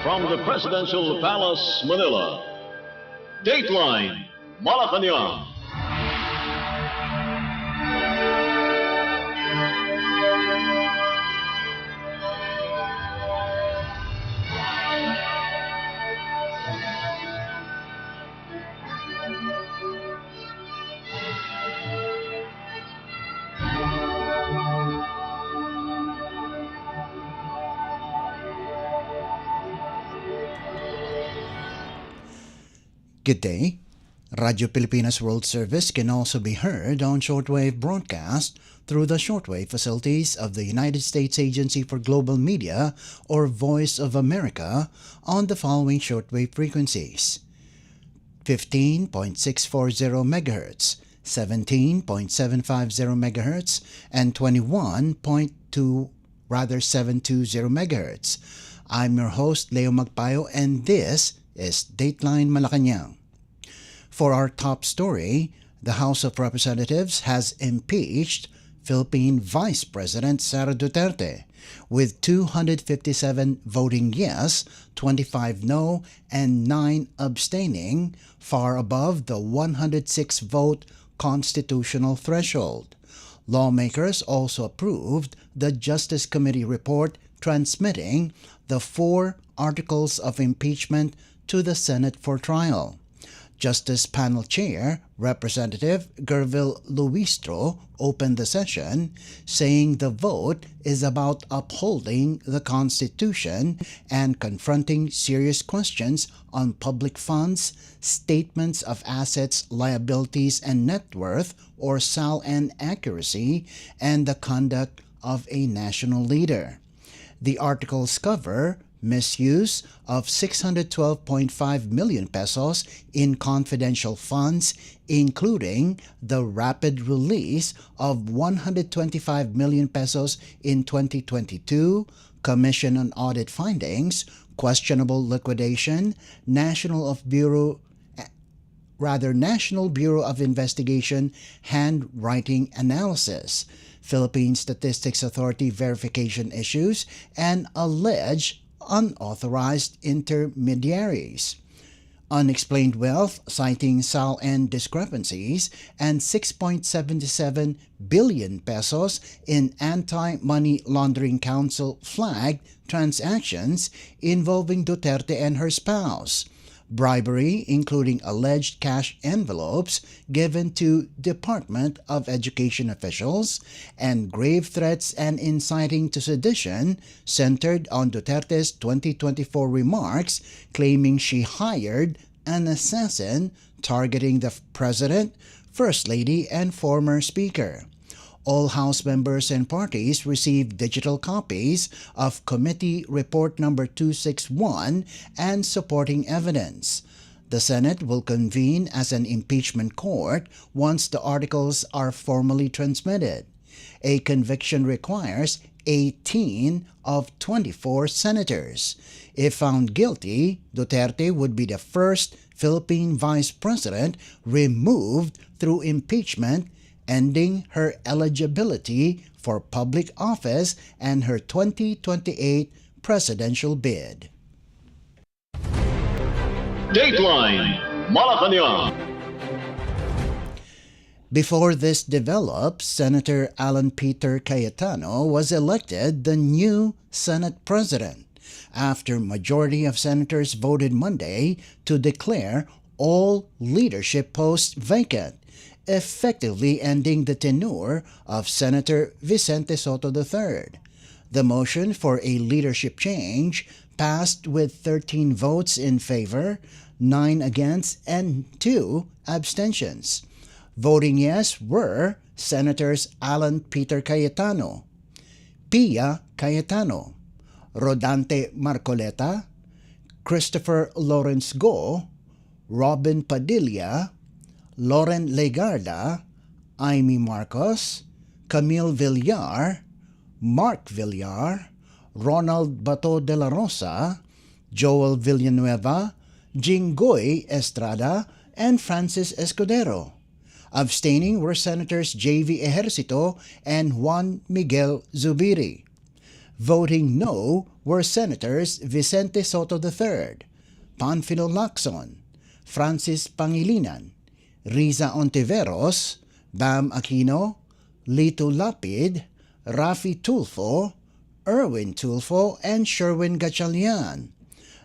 From the Presidential Palace, Manila, Dateline Malacañang. Good day. Radio Pilipinas World Service can also be heard on shortwave broadcast through the shortwave facilities of the United States Agency for Global Media or Voice of America on the following shortwave frequencies: 15.640 MHz, 17.750 MHz, and 720 MHz. I'm your host, Leo Magpayo, and this is Dateline Malacañang. For our top story, the House of Representatives has impeached Philippine Vice President Sara Duterte with 257 voting yes, 25 no, and 9 abstaining, far above the 106-vote constitutional threshold. Lawmakers also approved the Justice Committee report transmitting the 4 articles of impeachment to the Senate for trial. Justice Panel Chair Representative Gervil Luistro opened the session, saying the vote is about upholding the Constitution and confronting serious questions on public funds, statements of assets, liabilities, and net worth, or SAL and accuracy, and the conduct of a national leader. The articles cover misuse of 612.5 million pesos in confidential funds, including the rapid release of 125 million pesos in 2022, Commission on Audit findings, questionable liquidation, National Bureau of Investigation handwriting analysis, Philippine Statistics Authority verification issues, and alleged unauthorized intermediaries. Unexplained wealth citing SAL and discrepancies, and 6.77 billion pesos in Anti-Money Laundering Council flagged transactions involving Duterte and her spouse. Bribery, including alleged cash envelopes given to Department of Education officials, and grave threats and inciting to sedition centered on Duterte's 2024 remarks claiming she hired an assassin targeting the President, First Lady, and former Speaker. All House members and parties received digital copies of Committee Report Number 261 and supporting evidence. The Senate will convene as an impeachment court once the articles are formally transmitted. A conviction requires 18 of 24 senators. If found guilty, Duterte would be the first Philippine Vice President removed through impeachment, ending her eligibility for public office and her 2028 presidential bid. Dateline Malacañang. Before this developed, Senator Alan Peter Cayetano was elected the new Senate President after majority of senators voted Monday to declare all leadership posts vacant, effectively ending the tenure of Senator Vicente Soto III. The motion for a leadership change passed with 13 votes in favor, 9 against, and 2 abstentions. Voting yes were Senators Alan Peter Cayetano, Pia Cayetano, Rodante Marcoleta, Christopher Lawrence Go, Robin Padilla, Loren Legarda, Amy Marcos, Camille Villar, Mark Villar, Ronald Bato de la Rosa, Joel Villanueva, Jinggoy Estrada, and Francis Escudero. Abstaining were Senators J.V. Ejercito and Juan Miguel Zubiri. Voting no were Senators Vicente Soto III, Panfilo Lacson, Francis Pangilinan, Riza Ontiveros, Bam Aquino, Lito Lapid, Rafi Tulfo, Erwin Tulfo, and Sherwin Gatchalian.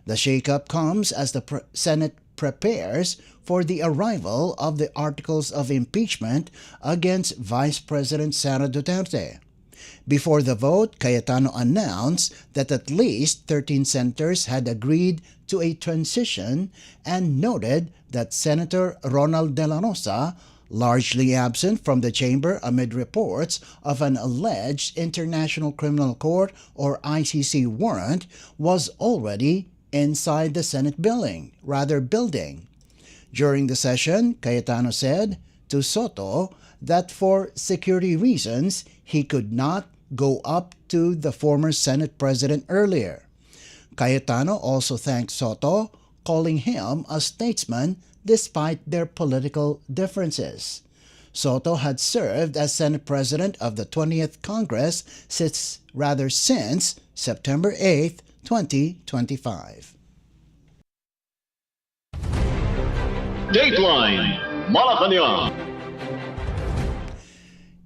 The shakeup comes as the Senate prepares for the arrival of the articles of impeachment against Vice President Sara Duterte. Before the vote, Cayetano announced that at least 13 senators had agreed to a transition and noted that Senator Ronald De La Rosa, largely absent from the chamber amid reports of an alleged International Criminal Court or ICC warrant, was already inside the Senate building. During the session, Cayetano said to Soto that for security reasons, he could not go up to the former Senate President earlier. Cayetano also thanked Soto, calling him a statesman despite their political differences. Soto had served as Senate President of the 20th Congress since September 8, 2025. Dateline Malacañang.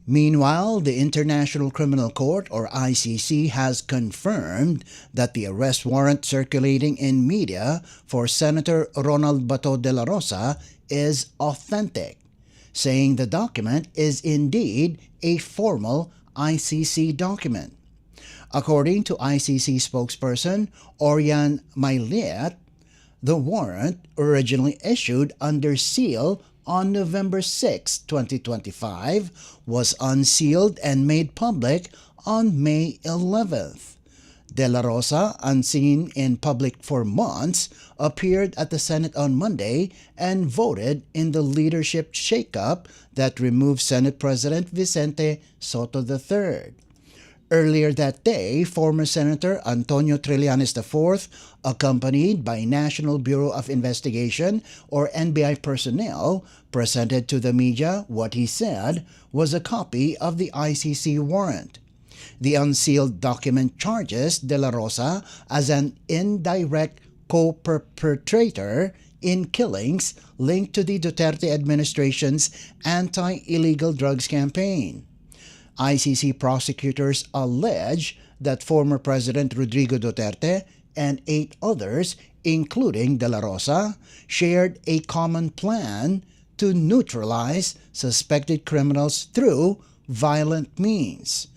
Meanwhile, the International Criminal Court, or ICC, has confirmed that the arrest warrant circulating in media for Senator Ronald Bato de la Rosa is authentic, saying the document is indeed a formal ICC document. According to ICC spokesperson Orian Mailiat, the warrant, originally issued under seal on November 6, 2025, was unsealed and made public on May 11th. De La Rosa, unseen in public for months, appeared at the Senate on Monday and voted in the leadership shakeup that removed Senate President Vicente Soto III. Earlier that day, former Senator Antonio Trillanes IV, accompanied by National Bureau of Investigation or NBI personnel, presented to the media what he said was a copy of the ICC warrant. The unsealed document charges De La Rosa as an indirect co-perpetrator in killings linked to the Duterte administration's anti-illegal drugs campaign. ICC prosecutors allege that former President Rodrigo Duterte and 8 others, including De La Rosa, shared a common plan to neutralize suspected criminals through violent means.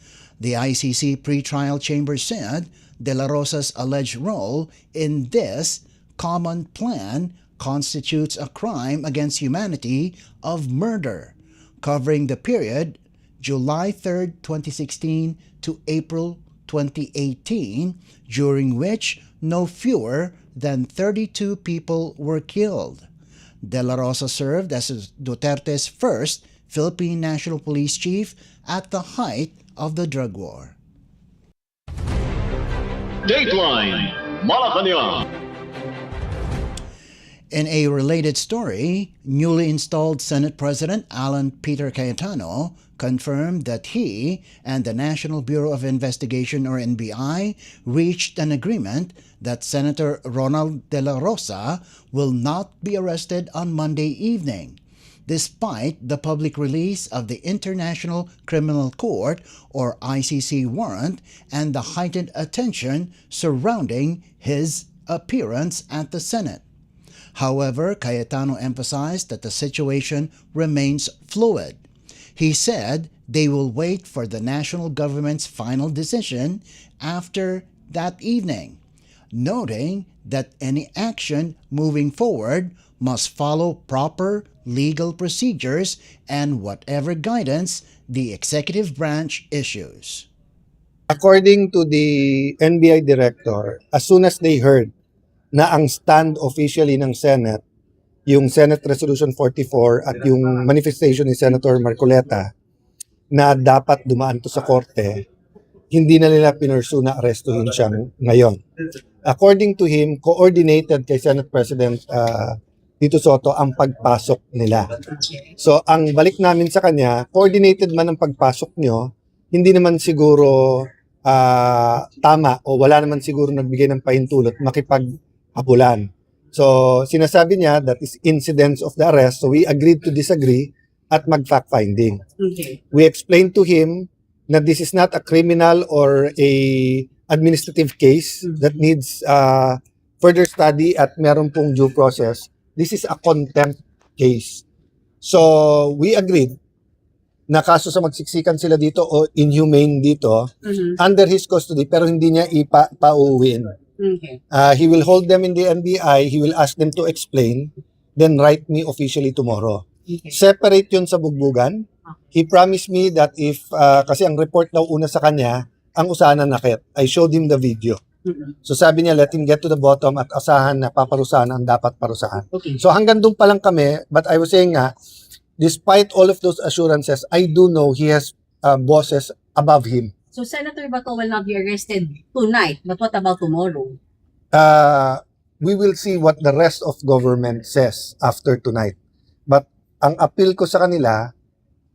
The ICC pretrial chamber said De La Rosa's alleged role in this common plan constitutes a crime against humanity of murder, covering the period July 3, 2016 to April 2018, during which no fewer than 32 people were killed. De La Rosa served as Duterte's first Philippine National Police Chief at the height of the drug war. Dateline Malacañang. In a related story, newly installed Senate President Alan Peter Cayetano confirmed that he and the National Bureau of Investigation, or NBI, reached an agreement that Senator Ronald De La Rosa will not be arrested on Monday evening, despite the public release of the International Criminal Court, or ICC warrant, and the heightened attention surrounding his appearance at the Senate. However, Cayetano emphasized that the situation remains fluid. He said they will wait for the national government's final decision after that evening, noting that any action moving forward must follow proper legal procedures and whatever guidance the executive branch issues. According to the NBI director, as soon as they heard na ang stand officially ng Senate, yung Senate Resolution 44 at yung manifestation ni Senator Marcoleta na dapat dumaan to sa korte, hindi na nila pinursu na arestuhin siya ngayon. According to him, coordinated kay Senate President Tito Soto ang pagpasok nila. So ang balik namin sa kanya, coordinated man ang pagpasok nyo, hindi naman siguro tama o wala naman siguro nagbigay ng pahintulot makipaghabulan. So, sinasabi niya that is incidents of the arrest. So, we agreed to disagree at mag-fact finding. Okay. We explained to him that this is not a criminal or a administrative case that needs further study at meron pong due process. This is a contempt case. So, we agreed na kaso sa magsiksikan sila dito o inhumane dito under his custody pero hindi niya pauuwiin. Okay. He will hold them in the NBI, he will ask them to explain, then write me officially tomorrow. Okay. Separate yun sa bugbugan. He promised me that if, kasi ang report daw una sa kanya, ang usahan na nakit. I showed him the video. So sabi niya, let him get to the bottom at asahan na paparusahan ang dapat parusahan. Okay. So hanggang doon pa lang kami, but I was saying nga, despite all of those assurances, I do know he has bosses above him. So Senator Bato will not be arrested tonight, but what about tomorrow? We will see what the rest of government says after tonight. But ang appeal ko sa kanila,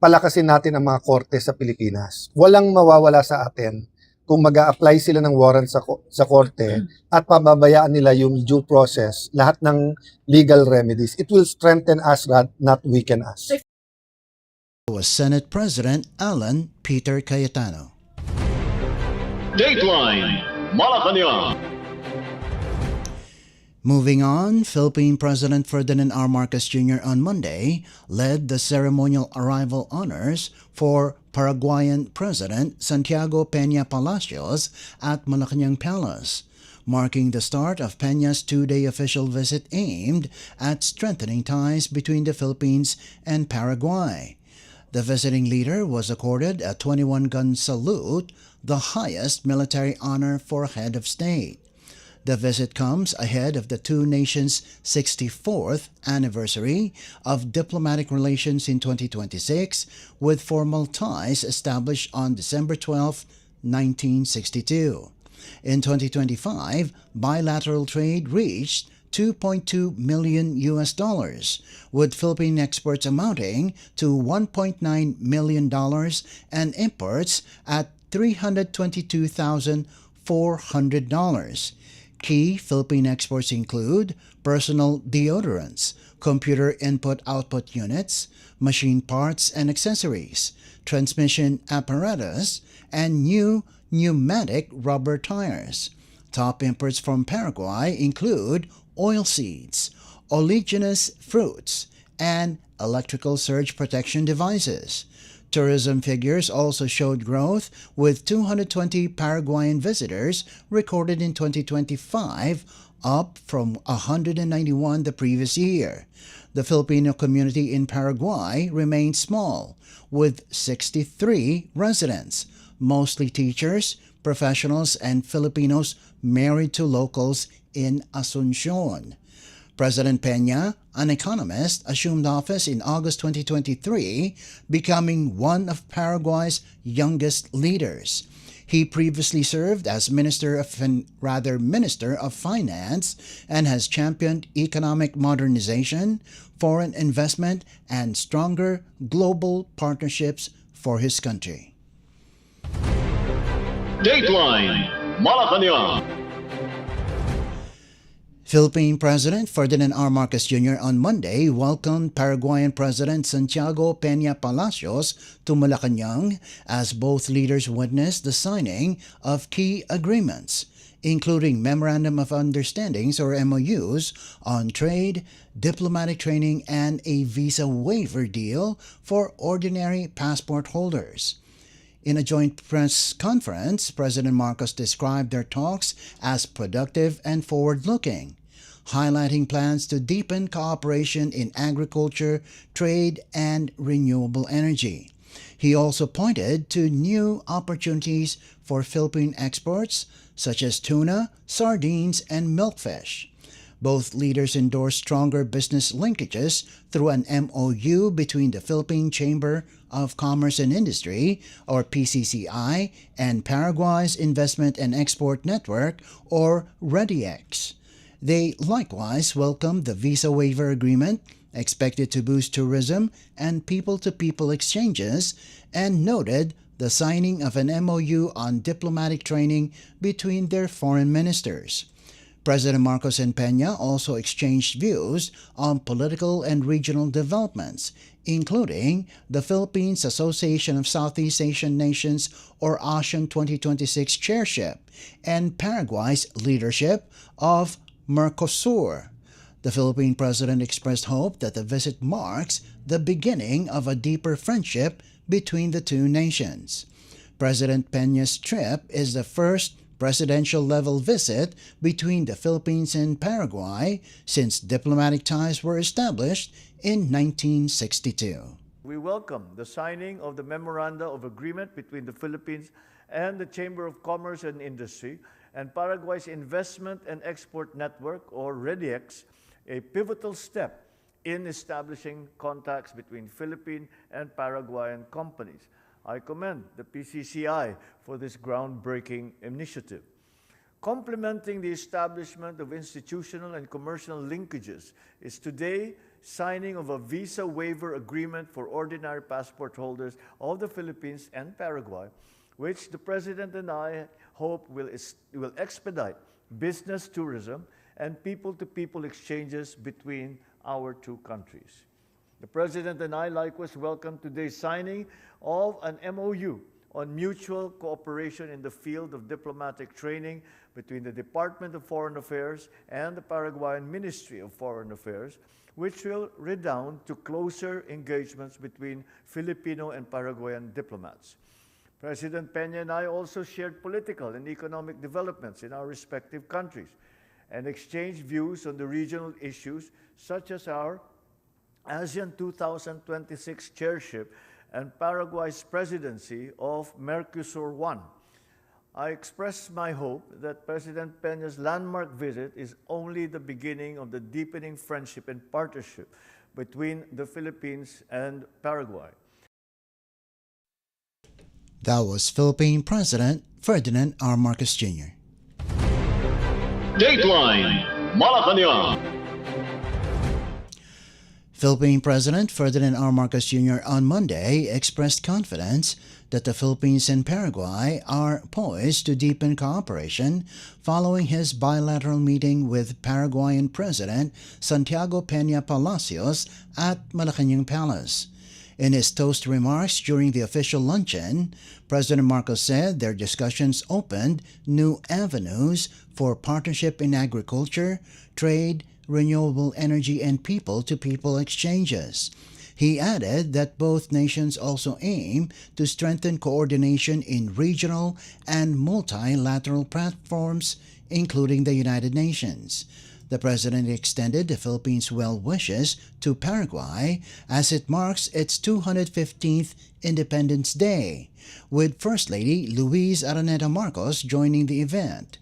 palakasin natin ang mga korte sa Pilipinas. Walang mawawala sa atin kung mag-a-apply sila ng warrant sa korte at pababayaan nila yung due process, lahat ng legal remedies. It will strengthen us, not weaken us. Was Senate President Alan Peter Cayetano. Dateline Malacañang. Moving on, Philippine President Ferdinand R. Marcos Jr. on Monday led the ceremonial arrival honors for Paraguayan President Santiago Peña Palacios at Malacañang Palace, marking the start of Peña's two-day official visit aimed at strengthening ties between the Philippines and Paraguay. The visiting leader was accorded a 21-gun salute, the highest military honor for a head of state. The visit comes ahead of the two nations' 64th anniversary of diplomatic relations in 2026, with formal ties established on December 12, 1962. In 2025, bilateral trade reached $2.2 million, with Philippine exports amounting to $1.9 million and imports at $322,400. Key Philippine exports include personal deodorants, computer input-output units, machine parts and accessories, transmission apparatus, and new pneumatic rubber tires. Top imports from Paraguay include oilseeds, oleaginous fruits, and electrical surge protection devices. Tourism figures also showed growth, with 220 Paraguayan visitors recorded in 2025, up from 191 the previous year. The Filipino community in Paraguay remains small, with 63 residents, mostly teachers, professionals, and Filipinos married to locals in Asuncion. President Peña, an economist, assumed office in August 2023, becoming one of Paraguay's youngest leaders. He previously served as Minister of Finance and has championed economic modernization, foreign investment, and stronger global partnerships for his country. Dateline Malacañang. Philippine President Ferdinand R. Marcos Jr. on Monday welcomed Paraguayan President Santiago Peña Palacios to Malacañang as both leaders witnessed the signing of key agreements, including Memorandum of Understandings or MOUs on trade, diplomatic training, and a visa waiver deal for ordinary passport holders. In a joint press conference, President Marcos described their talks as productive and forward-looking, highlighting plans to deepen cooperation in agriculture, trade, and renewable energy. He also pointed to new opportunities for Philippine exports, such as tuna, sardines, and milkfish. Both leaders endorsed stronger business linkages through an MOU between the Philippine Chamber of Commerce and Industry, or PCCI, and Paraguay's Investment and Export Network, or REDIEX. They likewise welcomed the visa waiver agreement, expected to boost tourism and people-to-people exchanges, and noted the signing of an MOU on diplomatic training between their foreign ministers. President Marcos and Peña also exchanged views on political and regional developments, including the Philippines Association of Southeast Asian Nations or ASEAN 2026 chairship and Paraguay's leadership of Mercosur. The Philippine president expressed hope that the visit marks the beginning of a deeper friendship between the two nations. President Peña's trip is the first presidential-level visit between the Philippines and Paraguay since diplomatic ties were established in 1962. We welcome the signing of the Memoranda of Agreement between the Philippines and the Chamber of Commerce and Industry and Paraguay's Investment and Export Network, or REDIEX, a pivotal step in establishing contacts between Philippine and Paraguayan companies. I commend the PCCI for this groundbreaking initiative. Complementing the establishment of institutional and commercial linkages is today signing of a visa waiver agreement for ordinary passport holders of the Philippines and Paraguay, which the President and I hope will expedite business tourism and people-to-people exchanges between our two countries. The President and I likewise welcome today's signing of an MOU on mutual cooperation in the field of diplomatic training between the Department of Foreign Affairs and the Paraguayan Ministry of Foreign Affairs, which will redound to closer engagements between Filipino and Paraguayan diplomats. President Peña and I also shared political and economic developments in our respective countries and exchanged views on the regional issues such as our ASEAN 2026 chairship and Paraguay's presidency of Mercosur I. I express my hope that President Peña's landmark visit is only the beginning of the deepening friendship and partnership between the Philippines and Paraguay. That was Philippine President Ferdinand R. Marcos Jr. Dateline Malacañang. Philippine President Ferdinand R. Marcos Jr. on Monday expressed confidence that the Philippines and Paraguay are poised to deepen cooperation following his bilateral meeting with Paraguayan President Santiago Peña Palacios at Malacañang Palace. In his toast remarks during the official luncheon, President Marcos said their discussions opened new avenues for partnership in agriculture, trade, renewable energy, and people-to-people exchanges. He added that both nations also aim to strengthen coordination in regional and multilateral platforms, including the United Nations. The President extended the Philippines' well wishes to Paraguay as it marks its 215th Independence Day, with First Lady Luis Araneta Marcos joining the event.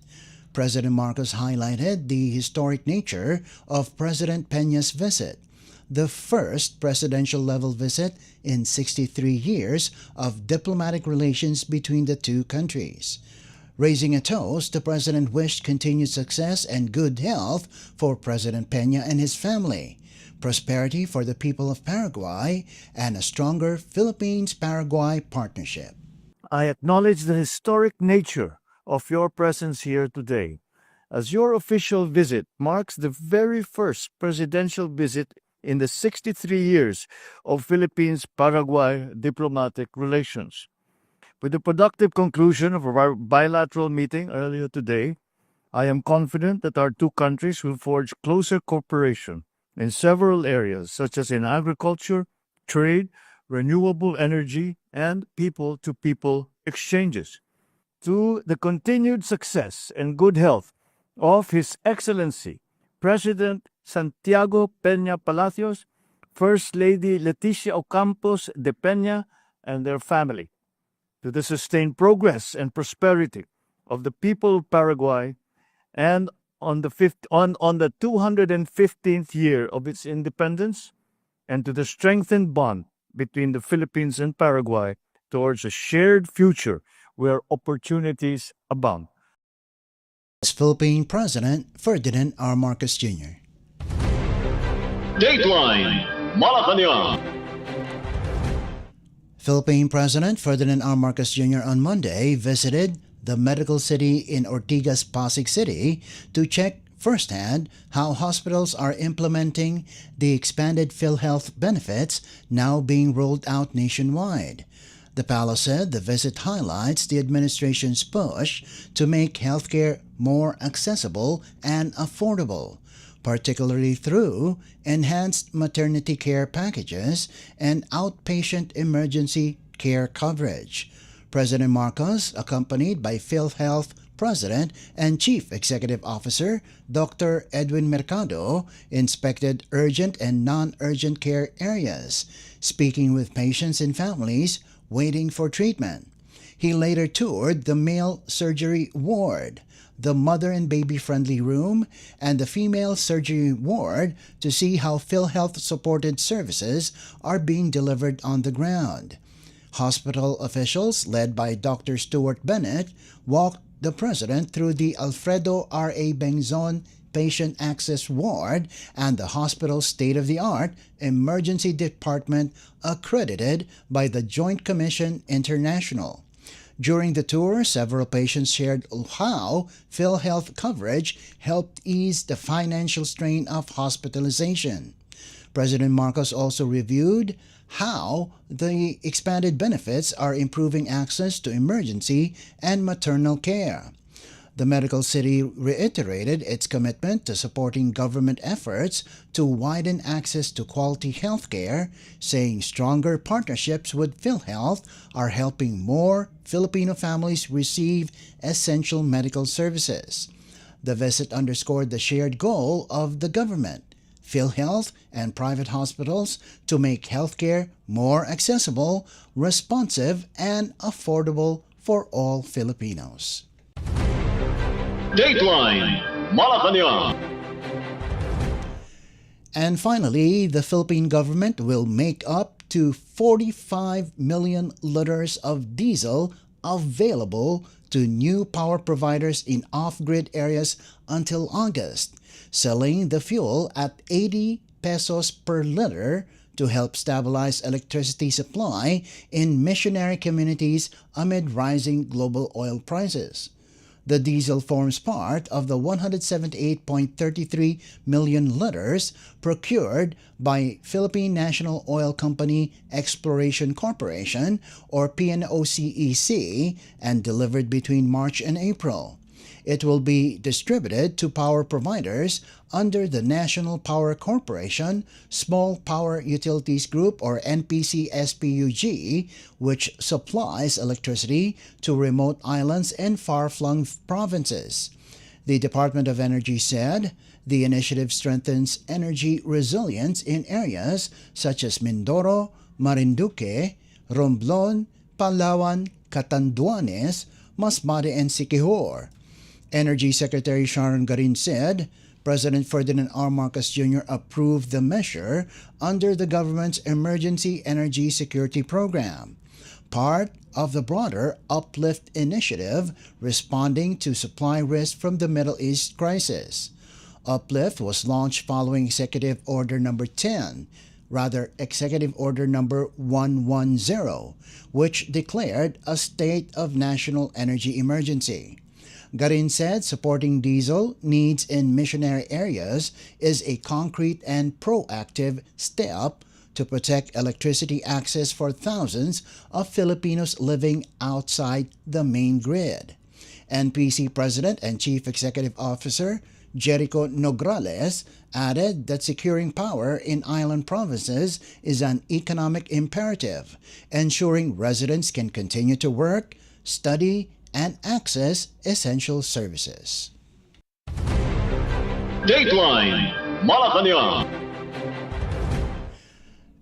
President Marcos highlighted the historic nature of President Peña's visit, the first presidential-level visit in 63 years of diplomatic relations between the two countries. Raising a toast, the President wished continued success and good health for President Peña and his family, prosperity for the people of Paraguay, and a stronger Philippines-Paraguay partnership. I acknowledge the historic nature of your presence here today, as your official visit marks the very first presidential visit in the 63 years of Philippines-Paraguay diplomatic relations. With the productive conclusion of our bilateral meeting earlier today, I am confident that our two countries will forge closer cooperation in several areas such as in agriculture, trade, renewable energy, and people-to-people exchanges. To the continued success and good health of His Excellency President Santiago Peña Palacios, First Lady Leticia Ocampos de Peña, and their family. To the sustained progress and prosperity of the people of Paraguay, and on the 215th year of its independence, and to the strengthened bond between the Philippines and Paraguay towards a shared future where opportunities abound. Philippine President Ferdinand R. Marcos Jr. Dateline Malacañang. Philippine President Ferdinand R. Marcos Jr. on Monday visited the medical city in Ortigas, Pasig City to check firsthand how hospitals are implementing the expanded PhilHealth benefits now being rolled out nationwide. The palace said the visit highlights the administration's push to make healthcare more accessible and affordable, particularly through enhanced maternity care packages and outpatient emergency care coverage. President Marcos, accompanied by PhilHealth President and Chief Executive Officer Dr. Edwin Mercado, inspected urgent and non-urgent care areas, speaking with patients and families waiting for treatment. He later toured the male surgery ward, the mother and baby friendly room, and the female surgery ward to see how PhilHealth supported services are being delivered on the ground. Hospital officials, led by Dr. Stuart Bennett, walked the president through the Alfredo R.A. Bengzon Patient Access Ward and the hospital's state-of-the-art emergency department accredited by the Joint Commission International. During the tour, several patients shared how PhilHealth coverage helped ease the financial strain of hospitalization. President Marcos also reviewed how the expanded benefits are improving access to emergency and maternal care. The medical city reiterated its commitment to supporting government efforts to widen access to quality health care, saying stronger partnerships with PhilHealth are helping more Filipino families receive essential medical services. The visit underscored the shared goal of the government, PhilHealth, and private hospitals to make healthcare more accessible, responsive, and affordable for all Filipinos. Dateline Malacañang. And finally, the Philippine government will make up to 45 million liters of diesel available to new power providers in off-grid areas until August, selling the fuel at 80 pesos per liter to help stabilize electricity supply in missionary communities amid rising global oil prices. The diesel forms part of the 178.33 million liters procured by Philippine National Oil Company Exploration Corporation, or PNOCEC, and delivered between March and April. It will be distributed to power providers under the National Power Corporation Small Power Utilities Group, or NPC-SPUG, which supplies electricity to remote islands and far-flung provinces. The Department of Energy said the initiative strengthens energy resilience in areas such as Mindoro, Marinduque, Romblon, Palawan, Catanduanes, Masbate, and Siquijor. Energy Secretary Sharon Garin said President Ferdinand R. Marcos Jr. approved the measure under the government's Emergency Energy Security Program, part of the broader Uplift initiative responding to supply risk from the Middle East crisis. Uplift was launched following Executive Order Number 110, which declared a state of national energy emergency. Garin said supporting diesel needs in missionary areas is a concrete and proactive step to protect electricity access for thousands of Filipinos living outside the main grid. NPC President and Chief Executive Officer Jericho Nograles added that securing power in island provinces is an economic imperative, ensuring residents can continue to work, study, and access essential services. Dateline Malacañang.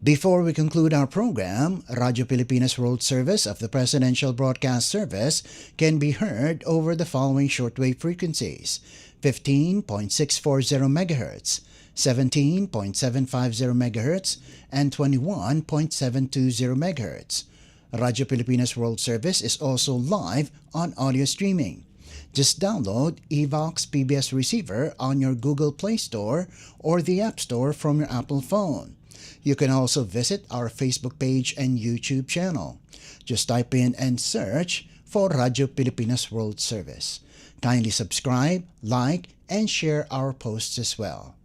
Before we conclude our program, Radyo Pilipinas World Service of the Presidential Broadcast Service can be heard over the following shortwave frequencies: 15.640 MHz, 17.750 MHz, and 21.720 MHz. Radyo Pilipinas World Service is also live on audio streaming. Just download Evox PBS Receiver on your Google Play Store or the App Store from your Apple phone. You can also visit our Facebook page and YouTube channel. Just type in and search for Radyo Pilipinas World Service. Kindly subscribe, like, and share our posts as well.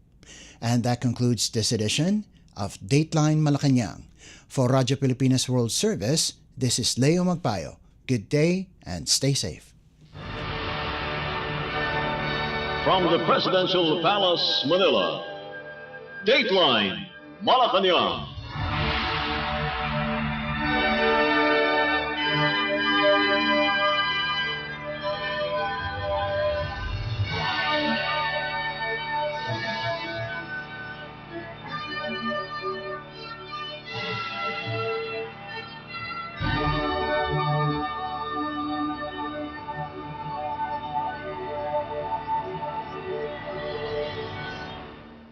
And that concludes this edition of Dateline Malacañang. For Radyo Pilipinas World Service, this is Leo Magpayo. Good day and stay safe. From the Presidential Palace, Manila, Dateline Malacañang.